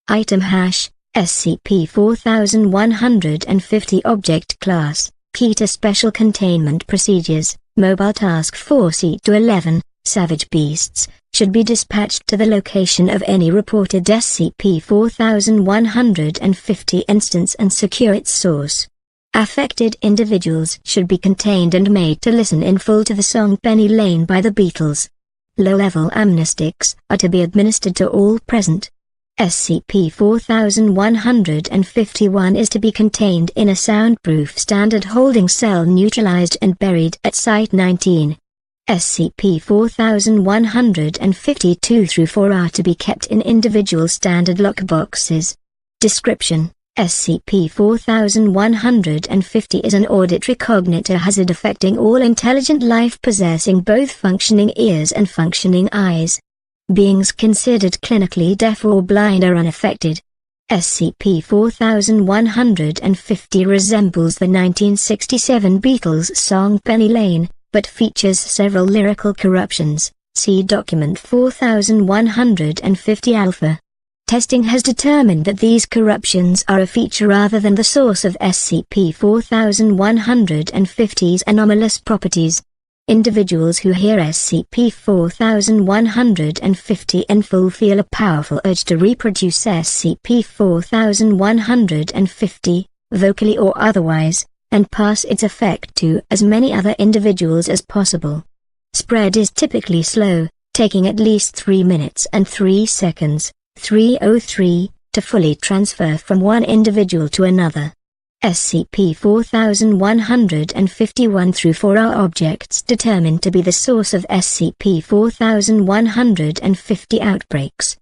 Item hash, SCP-4150 Object Class, Key to Special Containment Procedures, Mobile Task Force E-11, Savage Beasts, should be dispatched to the location of any reported SCP-4150 instance and secure its source. Affected individuals should be contained and made to listen in full to the song Penny Lane by the Beatles. Low-level amnestics are to be administered to all present. SCP-4151 is to be contained in a soundproof standard holding cell neutralized and buried at Site-19. SCP-4152-4 are to be kept in individual standard lockboxes. Description: SCP-4150 is an auditory cognitive hazard affecting all intelligent life possessing both functioning ears and functioning eyes. Beings considered clinically deaf or blind are unaffected. SCP-4150 resembles the 1967 Beatles song Penny Lane, but features several lyrical corruptions. See Document 4150 Alpha. Testing has determined that these corruptions are a feature rather than the source of SCP-4150's anomalous properties. Individuals who hear SCP-4150 in full feel a powerful urge to reproduce SCP-4150, vocally or otherwise, and pass its effect to as many other individuals as possible. Spread is typically slow, taking at least 3 minutes and 3 seconds, 303, to fully transfer from one individual to another. SCP-4151-4 are objects determined to be the source of SCP-4150 outbreaks.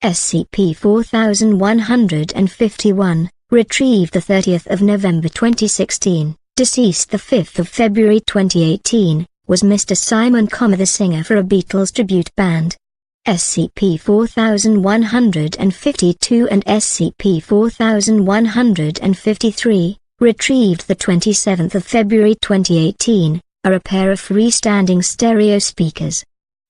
SCP-4151, retrieved 30 November 2016, deceased 5 February 2018, was Mr. Simon Comer, the singer for a Beatles tribute band. SCP-4152 and SCP-4153, retrieved 27 February 2018, are a pair of freestanding stereo speakers.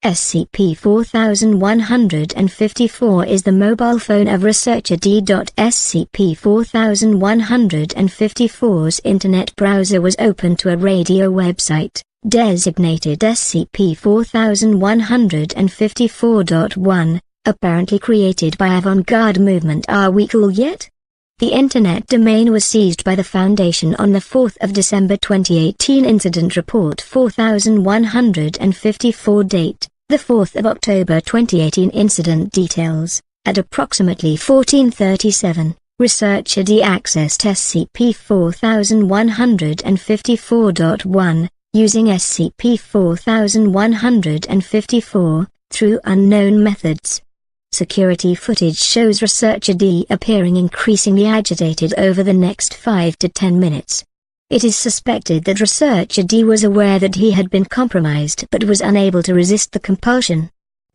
SCP-4154 is the mobile phone of researcher D. SCP-4154's internet browser was opened to a radio website, designated SCP-4154.1, apparently created by avant-garde movement Are We Cool Yet? The internet domain was seized by the Foundation on the 4th of December 2018. Incident Report 4154 date, the 4th of October 2018. Incident details: at approximately 14:37, researcher D accessed SCP-4154.1, using SCP-4154, through unknown methods. Security footage shows researcher D appearing increasingly agitated over the next 5 to 10 minutes. It is suspected that researcher D was aware that he had been compromised but was unable to resist the compulsion.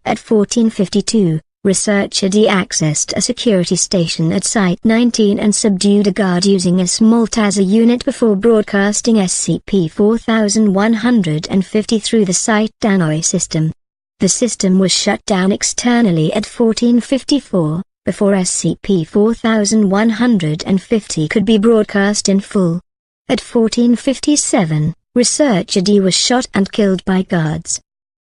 At 14:52, researcher D accessed a security station at Site-19 and subdued a guard using a small taser unit before broadcasting SCP-4150 through the Site-Danoy system. The system was shut down externally at 14:54, before SCP-4150 could be broadcast in full. At 14:57, researcher D was shot and killed by guards.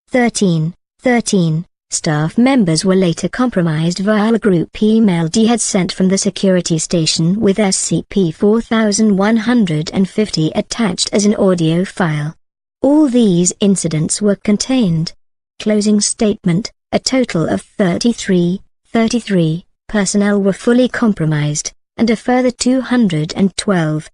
13:13, staff members were later compromised via a group email D had sent from the security station with SCP-4150 attached as an audio file. All these incidents were contained. Closing statement: a total of 33 personnel were fully compromised, and a further 212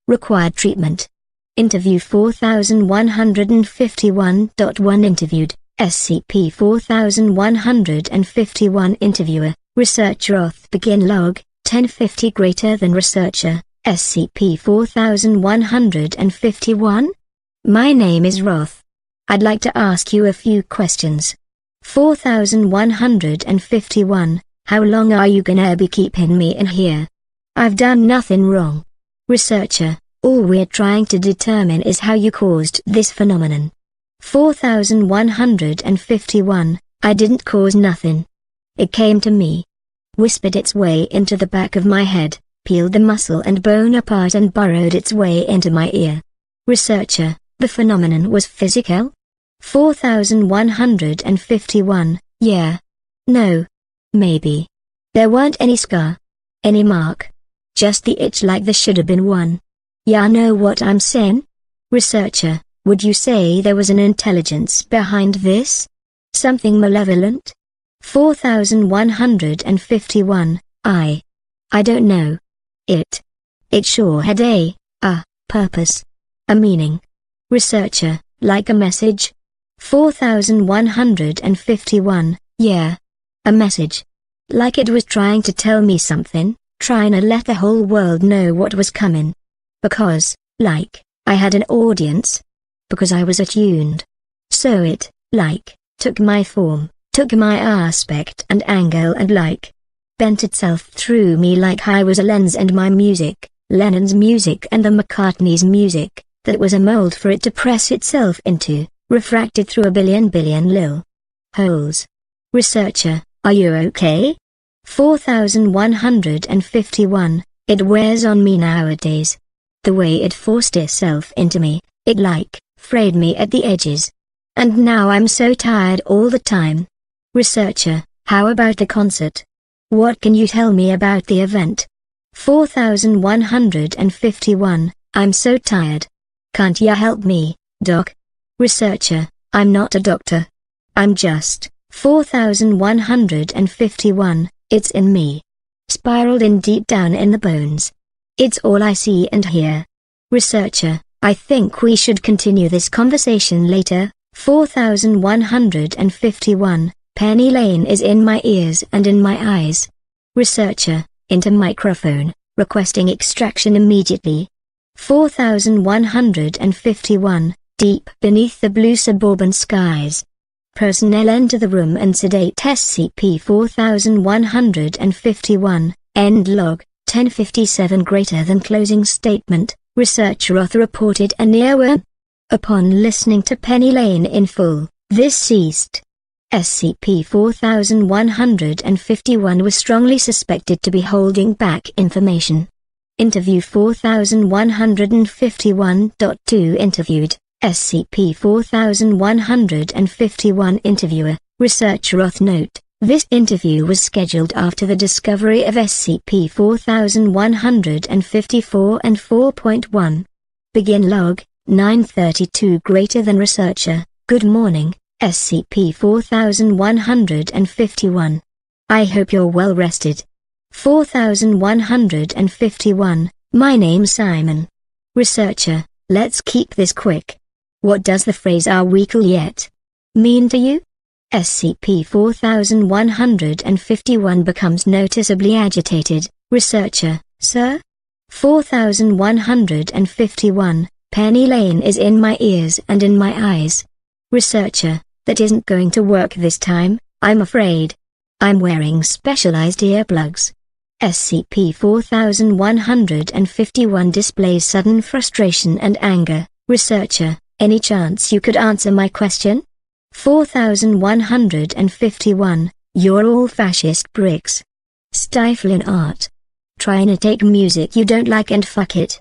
required treatment. Interview 4151.1 interviewed, SCP-4151 interviewer, researcher auth begin log, 1050 greater than researcher, SCP-4151? My name is Roth. I'd like to ask you a few questions. 4151, how long are you gonna be keeping me in here? I've done nothing wrong. Researcher, all we're trying to determine is how you caused this phenomenon. 4151, I didn't cause nothing. It came to me, whispered its way into the back of my head, peeled the muscle and bone apart and burrowed its way into my ear. Researcher, the phenomenon was physical? 4151, yeah. No. Maybe. There weren't any scar. Any mark. Just the itch like there should have been one. Yeah, know what I'm saying? Researcher, would you say there was an intelligence behind this? Something malevolent? 4151, I don't know. It sure had a purpose. A meaning. Researcher, like a message? 4151, yeah. A message. Like it was trying to tell me something, trying to let the whole world know what was coming. Because, like, I had an audience. Because I was attuned. So it, like, took my form, took my aspect and angle and like, bent itself through me like I was a lens and my music, Lennon's music and the McCartney's music, that was a mold for it to press itself into, refracted through a billion lil holes. Researcher, are you okay? 4151, it wears on me nowadays. The way it forced itself into me, it like, frayed me at the edges. And now I'm so tired all the time. Researcher, how about the concert? What can you tell me about the event? 4151, I'm so tired. Can't ya help me, doc? Researcher, I'm not a doctor. I'm just, 4151, it's in me. Spiraled in deep down in the bones. It's all I see and hear. Researcher, I think we should continue this conversation later. 4151, Penny Lane is in my ears and in my eyes. Researcher, into microphone, requesting extraction immediately. 4151, deep beneath the blue suburban skies. Personnel enter the room and sedate SCP-4151, end log, 1057 greater than closing statement, Researcher author reported an earworm. Upon listening to Penny Lane in full, this ceased. SCP-4151 was strongly suspected to be holding back information. Interview 4151.2 interviewed, SCP-4151 interviewer, Researcher auth note, this interview was scheduled after the discovery of SCP-4154 and 4.1. Begin log, 932 greater than Researcher, good morning, SCP-4151. I hope you're well rested. 4151, my name's Simon. Researcher, let's keep this quick. What does the phrase "are we cool yet" mean to you? SCP-4151 becomes noticeably agitated. Researcher, sir? 4151, Penny Lane is in my ears and in my eyes. Researcher, that isn't going to work this time, I'm afraid. I'm wearing specialized earplugs. SCP-4151 displays sudden frustration and anger. Researcher, any chance you could answer my question? 4151, you're all fascist bricks. Stifling art. Trying to take music you don't like and fuck it.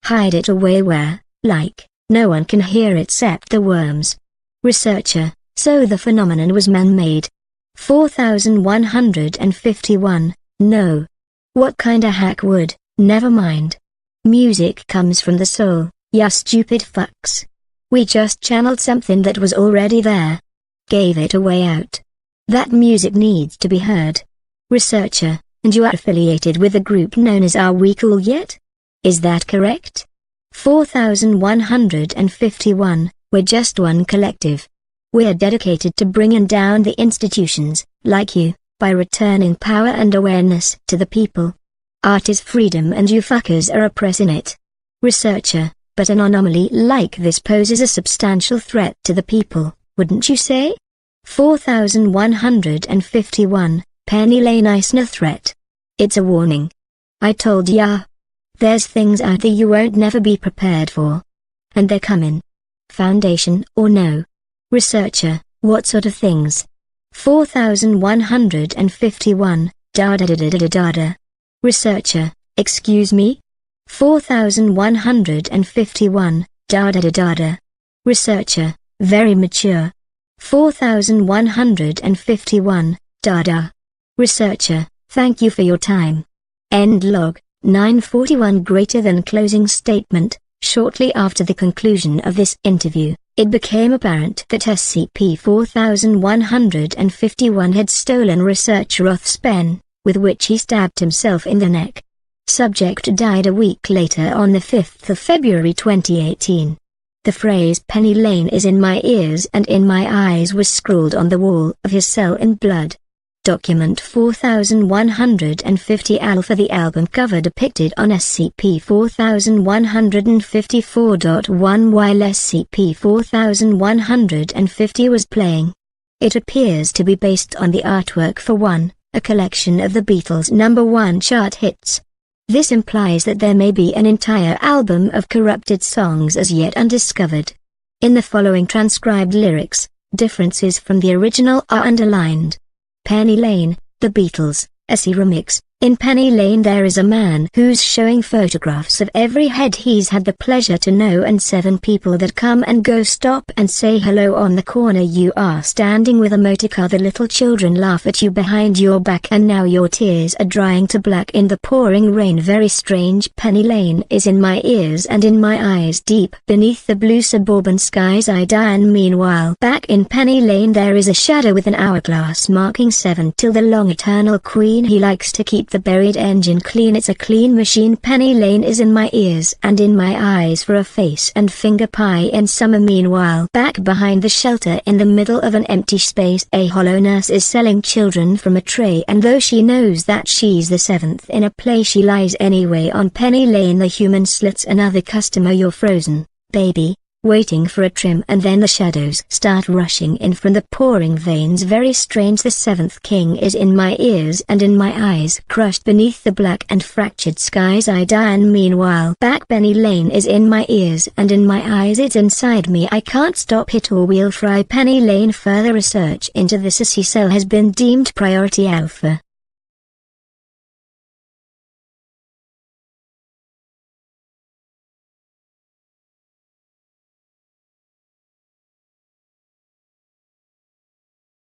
Hide it away where, like, no one can hear it except the worms. Researcher, so the phenomenon was man-made. 4151, no. What kinda hack would, never mind. Music comes from the soul, ya stupid fucks. We just channeled something that was already there. Gave it a way out. That music needs to be heard. Researcher, and you are affiliated with a group known as Are We Cool Yet? Is that correct? 4151, we're just one collective. We're dedicated to bringing down the institutions, like you, by returning power and awareness to the people. Art is freedom and you fuckers are oppressing it. Researcher, but an anomaly like this poses a substantial threat to the people, wouldn't you say? 4151, Penny Lane Eisner threat. It's a warning. I told ya. There's things out there you won't never be prepared for. And they're coming. Foundation or no? Researcher, what sort of things? 4151, da. Researcher, excuse me? 4151, da. Researcher, very mature. 4151, da. Researcher, thank you for your time. End log, 941 greater than closing statement. Shortly after the conclusion of this interview, it became apparent that SCP-4151 had stolen Researcher Roth's pen, with which he stabbed himself in the neck. Subject died a week later on the 5th of February 2018. The phrase "Penny Lane is in my ears and in my eyes" was scrawled on the wall of his cell in blood. Document 4150 Alpha. The album cover depicted on SCP-4154.1 while SCP-4150 was playing. It appears to be based on the artwork for One, a collection of the Beatles' #1 chart hits. This implies that there may be an entire album of corrupted songs as yet undiscovered. In the following transcribed lyrics, differences from the original are underlined. Penny Lane, The Beatles, SE Remix. In Penny Lane there is a man who's showing photographs of every head he's had the pleasure to know and 7 people that come and go stop and say hello on the corner you are standing with a motor car. The little children laugh at you behind your back and now your tears are drying to black in the pouring rain. Very strange. Penny Lane is in my ears and in my eyes deep beneath the blue suburban skies I die. And meanwhile back in Penny Lane there is a shadow with an hourglass marking 7 till the long eternal queen. He likes to keep the buried engine clean. It's a clean machine. Penny Lane is in my ears and in my eyes for a face and finger pie in summer. Meanwhile back behind the shelter in the middle of an empty space a hollow nurse is selling children from a tray, and though she knows that she's the 7th in a play she lies anyway. On Penny Lane the human slits another customer. You're frozen, baby, waiting for a trim, and then the shadows start rushing in from the pouring veins. Very strange. The 7th king is in my ears and in my eyes, crushed beneath the black and fractured skies I die. And meanwhile back Penny Lane is in my ears and in my eyes, it's inside me, I can't stop it or we'll fry Penny Lane. Further research into this SCP cell has been deemed priority alpha.